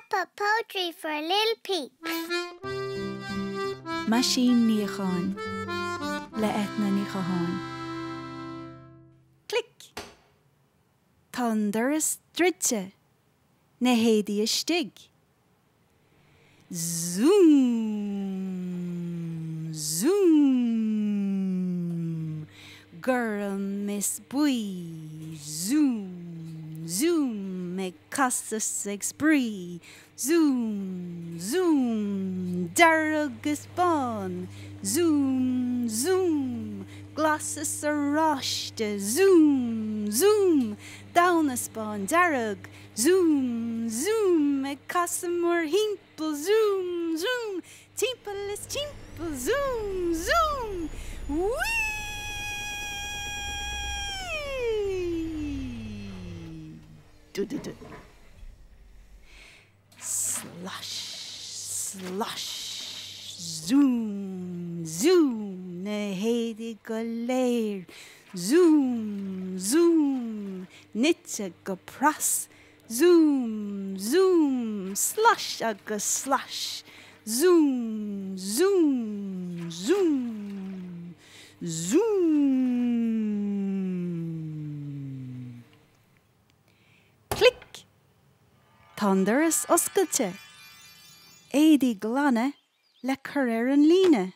Peppa Poetry for Little Peeps. Machine Niachan, le etna Nichahan. Click! Thunder is dritje, ne hedi is stig. Zoom, zoom, girl miss boy, zoom, zoom, me casta six bree, zoom, zoom, dargus bon, zoom, zoom, glasses are roshte, zoom, zoom, down a spawn, darug, zoom, zoom, me casta more himple, zoom, zoom, timple is timple, zoom, zoom, wee! Do. Slush, slush, zoom, zoom, ne hedi galer, zoom, zoom, nitje go pras, zoom, zoom, slush aga slush, zoom, zoom, zoom, zoom. Click! Thunder is oscailte. Éadi glanne le cuir an líne.